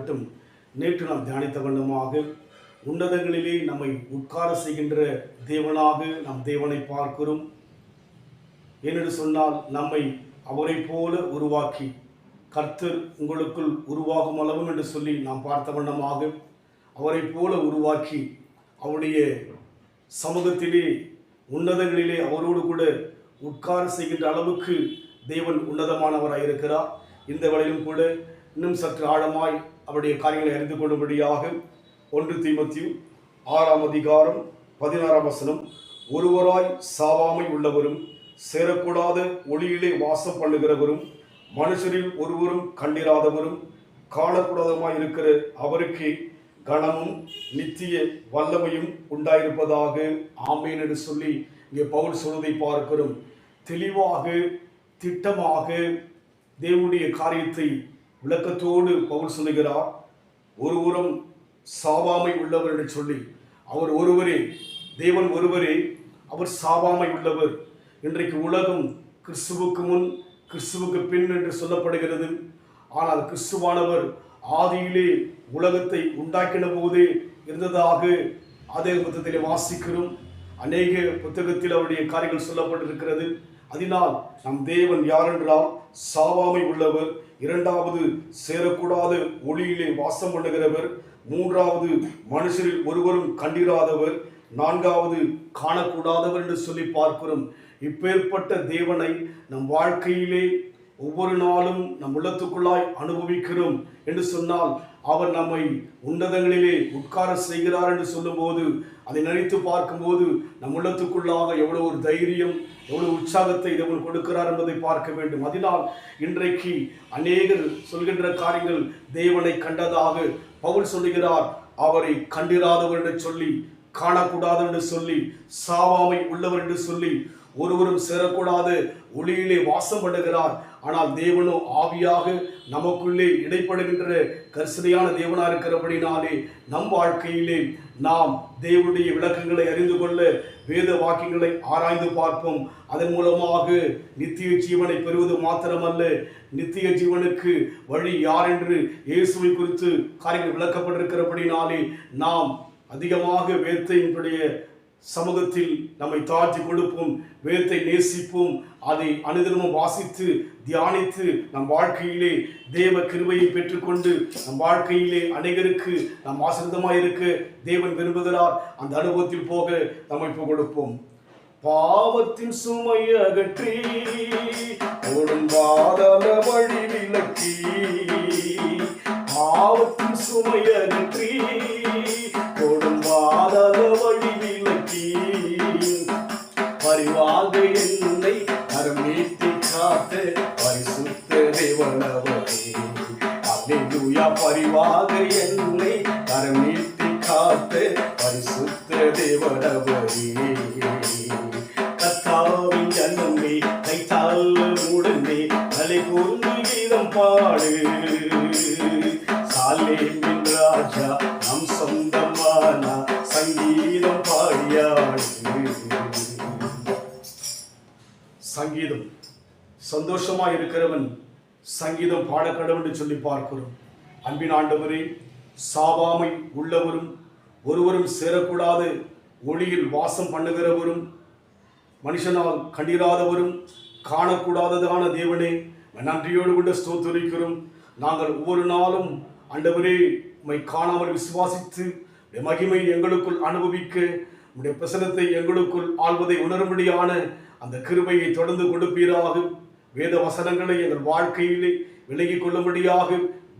உண்டாகட்டும். நேற்று நாம் தியானித்த வண்ணமாக உன்னதங்களிலே நம்மை உட்கார செய்கின்ற தேவனாக நாம் தேவனை பார்க்கிறோம். ஏனென்று சொன்னால் நம்மை அவரை போல உருவாக்கி கர்த்தர் உங்களுக்குள் உருவாகும் அளவும் என்று சொல்லி நாம் பார்த்த வண்ணமாக அவரை போல உருவாக்கி அவருடைய சமூகத்திலே உன்னதங்களிலே அவரோடு கூட உட்கார செய்கின்ற அளவுக்கு தேவன் உன்னதமானவராக இருக்கிறார். இந்த வேளையிலும் கூட இன்னும் சற்று ஆழமாய் அவருடைய காரியங்களை அறிந்து கொள்ளும்படியாக 1 தீமோத்தேயு 6ஆம் அதிகாரம் 16ஆம் வசனம், ஒருவராய் சாவாமை உள்ளவரும் சேரக்கூடாத ஒளியிலே வாசம் பண்ணுகிறவரும் மனுஷரில் ஒருவரும் கண்டிராதவரும் காணக்கூடாதமாய் இருக்கிற அவருக்கு கனமும் நித்திய வல்லமையும் உண்டாயிருப்பதாக ஆமேன் என்று சொல்லி இங்கே பவுல் சொல்வதை பார்க்கிறோம். தெளிவாக திட்டமாக தேவனுடைய காரியத்தை விளக்கத்தோடு பவுல் சொல்லுகிறார். ஒருவரும் சாவாமை உள்ளவர் என்று சொல்லி அவர் ஒருவரே, தேவன் ஒருவரே, அவர் சாவாமை உள்ளவர். இன்றைக்கு உலகம் கிறிஸ்துவுக்கு முன் கிறிஸ்துவுக்கு பின் என்று சொல்லப்படுகிறது. ஆனால் கிறிஸ்துவானவர் ஆதியிலே உலகத்தை உண்டாக்கின போதே இருந்ததாக அதே புத்தகத்திலே வாசிக்கிறோம். அநேக புத்தகத்தில் அவருடைய காரியங்கள் சொல்லப்பட்டிருக்கிறது. அதனால் நம் தேவன் யாரென்றால் சாவாமை உள்ளவர், இரண்டாவது சேரக்கூடாத ஒளியிலே வாசம் பண்ணுகிறவர், மூன்றாவது மனுஷரில் ஒருவரும் கண்டிராதவர், நான்காவது காணக்கூடாதவர் என்று சொல்லி பார்க்கிறோம். இப்பேற்பட்ட தேவனை நம் வாழ்க்கையிலே ஒவ்வொரு நாளும் நம் உள்ளத்துக்குள்ளாய் அனுபவிக்கிறோம் என்று சொன்னால் அவர் நம்மை உன்னதங்களிலே உட்கார செய்கிறார் என்று சொல்லும்போது அதை நினைத்து பார்க்கும்போது நம் உள்ளத்துக்குள்ளாக எவ்வளவு ஒரு தைரியம், எவ்வளவு உற்சாகத்தை தேவன் கொடுக்கிறார் என்பதை பார்க்க வேண்டும். அதனால் இன்றைக்கு அநேகர் சொல்கின்ற காரியங்கள் தேவனை கண்டதாக பவுல் சொல்லுகிறார். அவரை கண்டிராதவர் என்று சொல்லி, காணக்கூடாது என்று சொல்லி, சாவாமை உள்ளவர் என்று சொல்லி, ஒருவரும் சேரக்கூடாத ஒளியிலே வாசம் பண்ணுகிறார். ஆனால் தேவனோ ஆவியாக நமக்குள்ளே இடைப்படுகின்ற கரிசனையான தேவனாக இருக்கிறபடினாலே நம் வாழ்க்கையிலே நாம் தேவனுடைய விளக்கங்களை அறிந்து கொள்ள வேத வாக்கியங்களை ஆராய்ந்து பார்ப்போம். அதன் மூலமாக நித்திய ஜீவனை பெறுவது மாத்திரமல்ல, நித்திய ஜீவனுக்கு வழி யார் என்று இயேசுவை குறித்து காரியங்கள் விளக்கப்பட்டிருக்கிறபடினாலே நாம் அதிகமாக வேதத்தினுடைய சமூகத்தில் நம்மை தாழ்த்தி கொடுப்போம், வேதத்தை நேசிப்போம், அதை அனுதினமும் வாசித்து தியானித்து நம் வாழ்க்கையிலே தேவ கிருபையை பெற்றுக்கொண்டு நம் வாழ்க்கையிலே அநேகருக்கு நம் ஆசீர்வாதமாய் இருக்க தேவன் விரும்புகிறார். அந்த அனுபவத்தில் போக நம்மை கொடுப்போம். பாவத்தின் சுமை அகற்றி ஓடும் பாதாள வழி விலக்கி, பாவத்தின் சுமை அகற்றி ஓடும் பாதாள வழி விலக்கி, பரிவாக என்னை அரமீட்டி காத்த பரிசுத்த தேவனவரே, அல்லேலூயா. பரிவாக என்னை அரமீட்டி காத்த பரிசுத்த தேவனவரே, கர்த்தாவின் ஜனமே கைத்தால் உடனே தலை கூர்ந்து கீதம் பாடு, சாலேமின் ராஜா நம் சொந்தமான சங்கீதம் பாடியாடு. சங்கீதம் சந்தோஷமாக இருக்கிறவன் சங்கீதம் பாடக்கடவுள் என்று சொல்லி பார்க்கிறோம். அன்பின் ஆண்டவரே, சாவாமை உள்ளவரும் ஒருவரும் சேரக்கூடாத ஒளியில் வாசம் பண்ணுகிறவரும் மனுஷனால் கண்டிராதவரும் காணக்கூடாததான தேவனே, நன்றியோடு கூட ஸ்தோத்திரிக்கிறோம். நாங்கள் ஒவ்வொரு நாளும் ஆண்டவரே உம்மை காணாமல் விசுவாசித்து மகிமை எங்களுக்குள் அனுபவிக்க, உம்முடைய பிரசன்னத்தை எங்களுக்குள் ஆள்வதை உணரும்படியான அந்த கிருபையை தொடர்ந்து கொடுப்பீராக. வேத வசனங்களை எங்கள் வாழ்க்கையிலே விலகிக் கொள்ளும்படியாக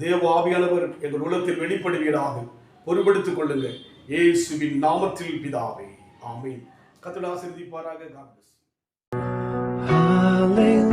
தேவ ஆவியானவர் எங்கள் உள்ளத்தில் வெளிப்படுவீராக. பொறுப்படுத்திக் கொள்ளுங்கள் இயேசுவின் நாமத்தில் பிதாவே, ஆமென். கர்த்தர் ஆசீர்வதிப்பாராக. God bless you.